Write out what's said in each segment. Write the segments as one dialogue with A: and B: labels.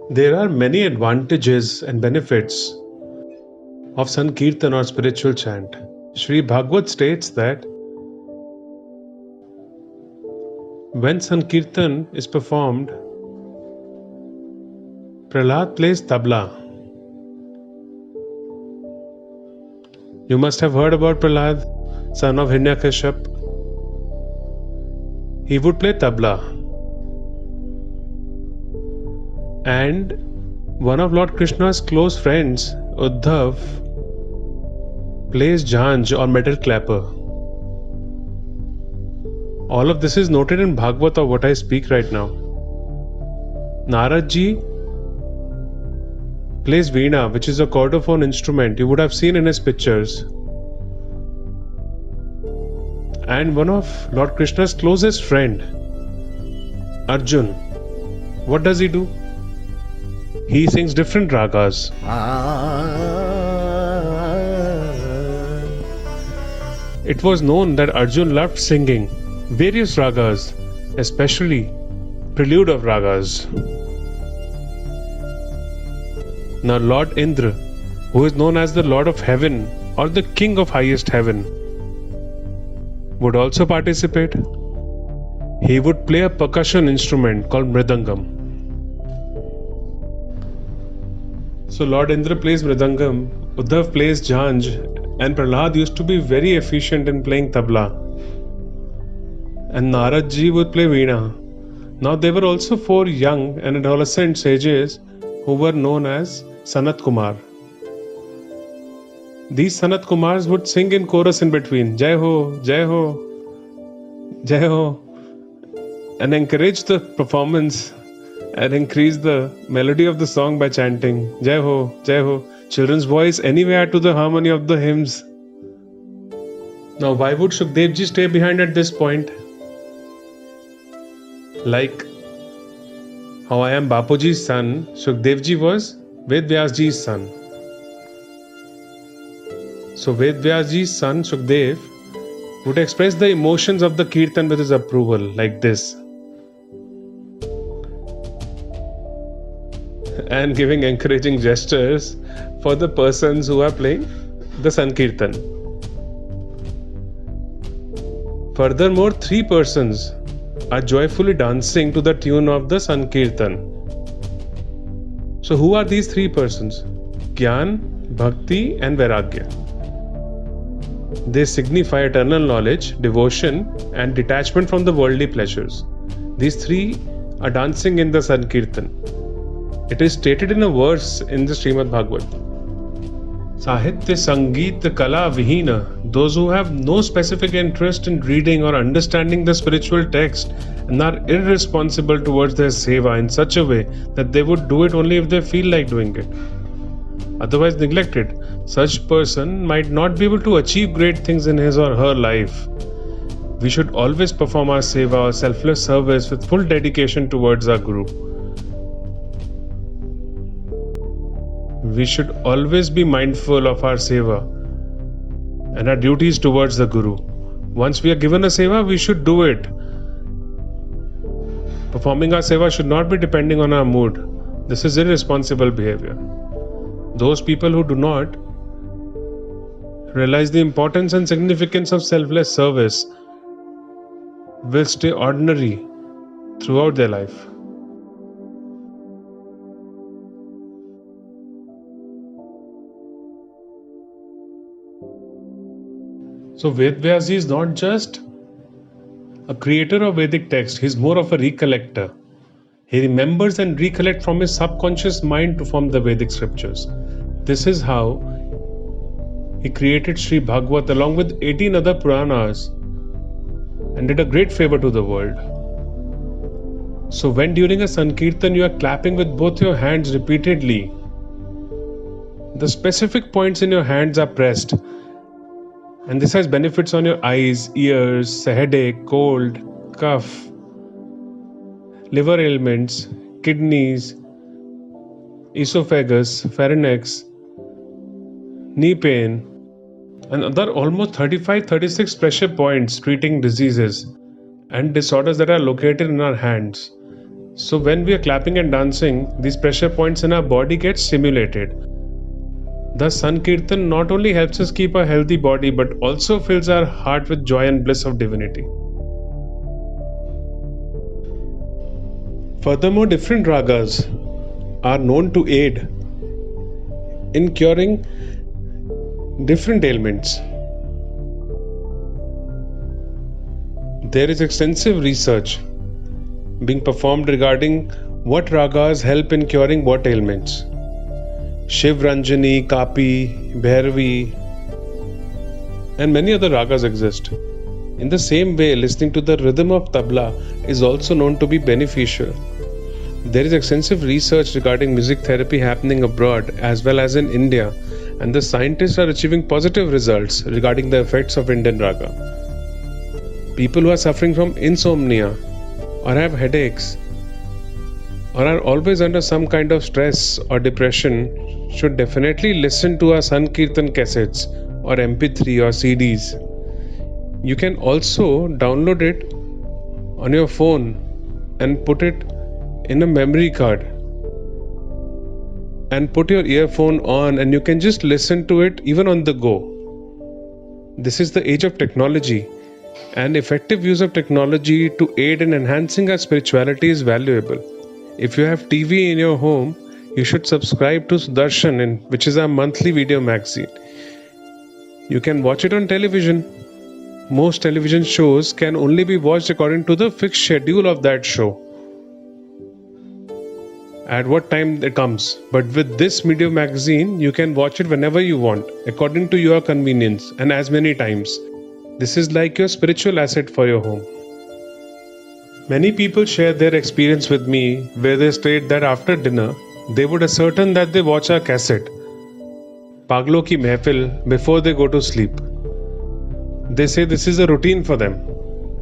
A: There are many advantages and benefits of Sankirtan or spiritual chant. Sri Bhagavad states that when Sankirtan is performed, Prahlad plays tabla. You must have heard about Prahlad, son of Hiranyakashipu. He would play tabla. And one of Lord Krishna's close friends, Uddhav, plays Jhanj or metal clapper. All of this is noted in Bhagavata, what I speak right now. Narad Ji plays Veena, which is a chordophone instrument you would have seen in his pictures. And one of Lord Krishna's closest friend, Arjun, what does he do? He sings different ragas. It was known that Arjun loved singing various ragas, especially prelude of ragas. Now Lord Indra, who is known as the Lord of Heaven or the King of Highest Heaven, would also participate. He would play a percussion instrument called Mridangam. So Lord Indra plays Mridangam, Uddhav plays Jhanj, and Prahlad used to be very efficient in playing tabla. And Narad Ji would play Veena. Now there were also 4 young and adolescent sages who were known as Sanat Kumar. These Sanat Kumars would sing in chorus in between, Jai Ho, Jai Ho, Jai Ho, and encourage the performance and increase the melody of the song by chanting Jai Ho, Jai Ho. Children's voice anyway add to the harmony of the hymns. Now why would Shukdev Ji stay behind at this point? Like how I am Bapuji's son, Shukdev Ji was Ved Vyas Ji's son. So Ved Vyas Ji's son Shukdev would express the emotions of the Kirtan with his approval like this. And giving encouraging gestures for the persons who are playing the Sankirtan. Furthermore, 3 persons are joyfully dancing to the tune of the Sankirtan. So who are these 3 persons? Gyan, Bhakti and Vairagya. They signify eternal knowledge, devotion and detachment from the worldly pleasures. These 3 are dancing in the Sankirtan. It is stated in a verse in the Srimad Bhagavad. Sahitya Sangeet Kala Vihina, those who have no specific interest in reading or understanding the spiritual text and are irresponsible towards their seva in such a way that they would do it only if they feel like doing it. Otherwise neglected, such person might not be able to achieve great things in his or her life. We should always perform our seva or selfless service with full dedication towards our Guru. We should always be mindful of our seva and our duties towards the Guru. Once we are given a seva, we should do it. Performing our seva should not be depending on our mood. This is irresponsible behavior. Those people who do not realize the importance and significance of selfless service will stay ordinary throughout their life. So Ved Vyas Ji is not just a creator of Vedic text, he is more of a recollector. He remembers and recollects from his subconscious mind to form the Vedic scriptures. This is how he created Sri Bhagavat along with 18 other Puranas and did a great favor to the world. So when during a Sankirtan you are clapping with both your hands repeatedly, the specific points in your hands are pressed. And this has benefits on your eyes, ears, headache, cold, cough, liver ailments, kidneys, esophagus, pharynx, knee pain, and other almost 35-36 pressure points treating diseases and disorders that are located in our hands. So when we are clapping and dancing, these pressure points in our body get stimulated. Thus, Sankirtan not only helps us keep a healthy body but also fills our heart with joy and bliss of divinity. Furthermore, different ragas are known to aid in curing different ailments. There is extensive research being performed regarding what ragas help in curing what ailments. Shiv Ranjani, Kapi, Bhairavi, and many other ragas exist. In the same way, listening to the rhythm of tabla is also known to be beneficial. There is extensive research regarding music therapy happening abroad as well as in India, and the scientists are achieving positive results regarding the effects of Indian raga. People who are suffering from insomnia or have headaches or are always under some kind of stress or depression should definitely listen to our Sankirtan cassettes or MP3 or CDs. You can also download it on your phone and put it in a memory card and put your earphone on, and you can just listen to it even on the go. This is the age of technology, and effective use of technology to aid in enhancing our spirituality is valuable. If you have TV in your home, you should subscribe to Sudarshan, which is our monthly video magazine. You can watch it on television. Most television shows can only be watched according to the fixed schedule of that show, at what time it comes. But with this video magazine, you can watch it whenever you want, according to your convenience and as many times. This is like your spiritual asset for your home. Many people share their experience with me where they state that after dinner, they would ascertain that they watch our cassette, Paglo Ki Mehfil, before they go to sleep. They say this is a routine for them,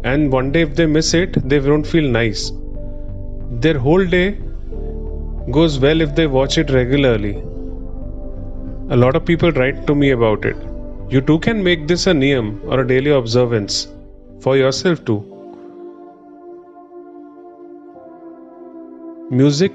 A: and one day if they miss it, they don't feel nice. Their whole day goes well if they watch it regularly. A lot of people write to me about it. You too can make this a niyam or a daily observance for yourself too. Music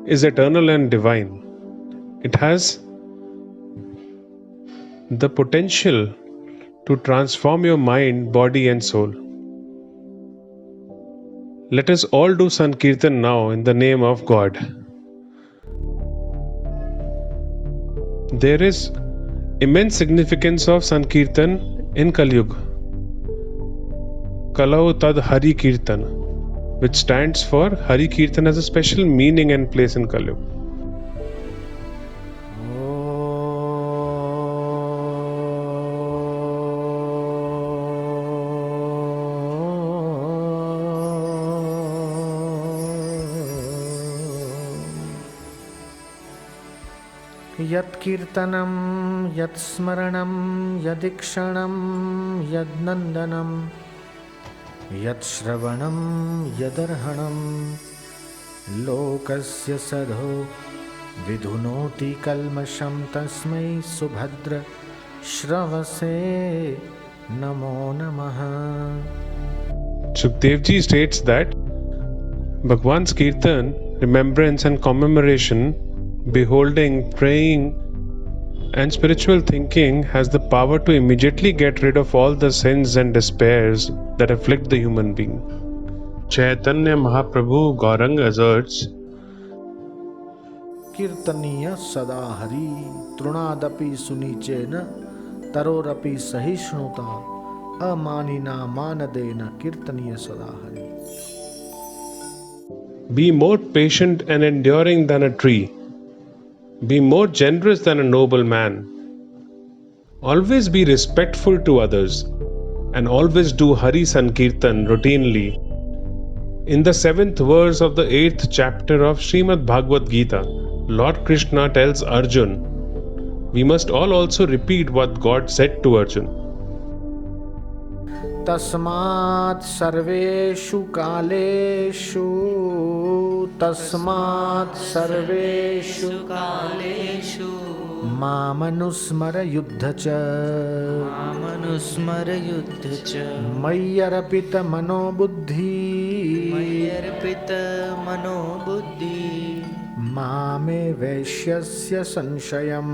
A: is eternal and divine. It has the potential to transform your mind, body and soul. Let us all do Sankirtan now in the name of God. There is immense significance of Sankirtan in Kali Yuga. Kalau Tad Hari Kirtan, which stands for Hari Kirtan, has a special meaning and place in Kali Yuga.
B: यत्कीर्तनं यत्स्मरणं यदीक्षणं यद्नन्दनं यत्श्रवणं यदर्हणं लोकस्य सधो विधुनोति कल्मषं तस्मै सुभद्र श्रवसे नमो नमः.
A: Shukdev Ji states that Bhagwan's Kirtan, remembrance and commemoration, beholding, praying and spiritual thinking has the power to immediately get rid of all the sins and despairs that afflict the human being. Chaitanya Mahaprabhu Gauranga asserts,
B: कीर्तनीय सदा हरि तृणादपि सुनीचेन तरोरपि सहिष्णुता अमानिना मानदेन कीर्तनीय सदा Hari.
A: Be more patient and enduring than a tree. Be more generous than a noble man. Always be respectful to others and always do Hari Sankirtan routinely. In the 7th verse of the 8th chapter of Srimad Bhagavad Gita, Lord Krishna tells Arjun, we must all also repeat what God said to Arjun.
B: तस्मात् सर्वेषु कालेषु मामनुस्मर युद्ध च
C: मामनुस्मर युद्ध च
B: मय्यर्पित मनोबुद्धि
C: मय्यर्पित मनोबुद्धि
B: मामे वैश्यस्य संशयम्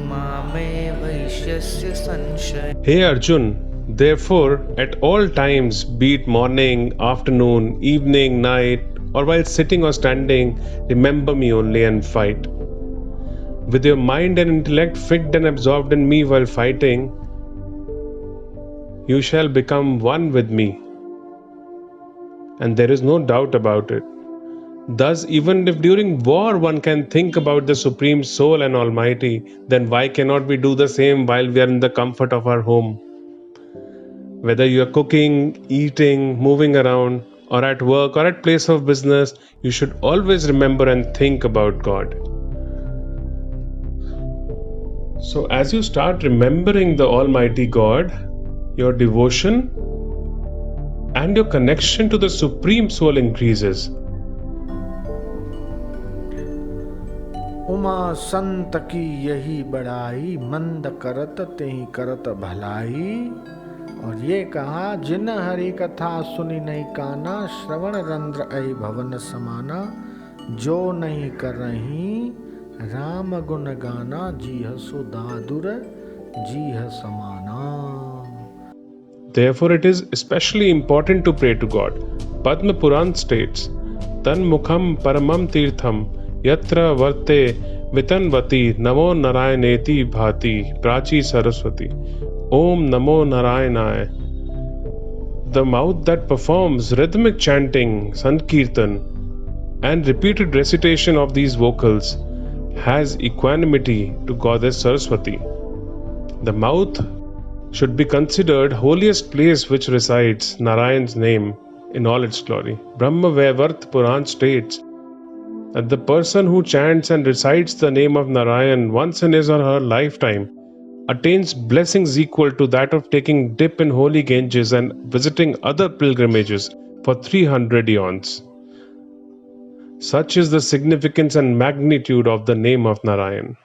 C: मामे वैश्यस्य संशय।
A: Hey Arjun, therefore, at all times, be it morning, afternoon, evening, night, or while sitting or standing, remember me only and fight. With your mind and intellect fixed and absorbed in me while fighting, you shall become one with me. And there is no doubt about it. Thus, even if during war one can think about the Supreme Soul and Almighty, then why cannot we do the same while we are in the comfort of our home? Whether you are cooking, eating, moving around, or at work or at place of business, you should always remember and think about God. So as you start remembering the Almighty God, your devotion and your connection to the Supreme Soul increases.
B: Uma संत की यही बड़ाई, मंद करत तेहि करत भलाई। और ये कहा, जिन हरि कथा सुनी नहीं काना, श्रवण रंध्र ऐ भवन समाना। जो नहीं कर रही राम गुण गाना, जीह सुदादुर जीह समाना।
A: Therefore, it is especially important to pray to God. Padma Puran states, Tan mukham paramam tirtham yatra varte vitanvati namo narayaneti bhati prachi saraswati. Om namo narayanaya. The mouth that performs rhythmic chanting, sankirtan, and repeated recitation of these vocals has equanimity to Goddess Saraswati. The mouth should be considered holiest place which recites Narayan's name in all its glory. Brahma Vaivarth Puran states that the person who chants and recites the name of Narayan once in his or her lifetime attains blessings equal to that of taking dip in holy Ganges and visiting other pilgrimages for 300 eons. Such is the significance and magnitude of the name of Narayan.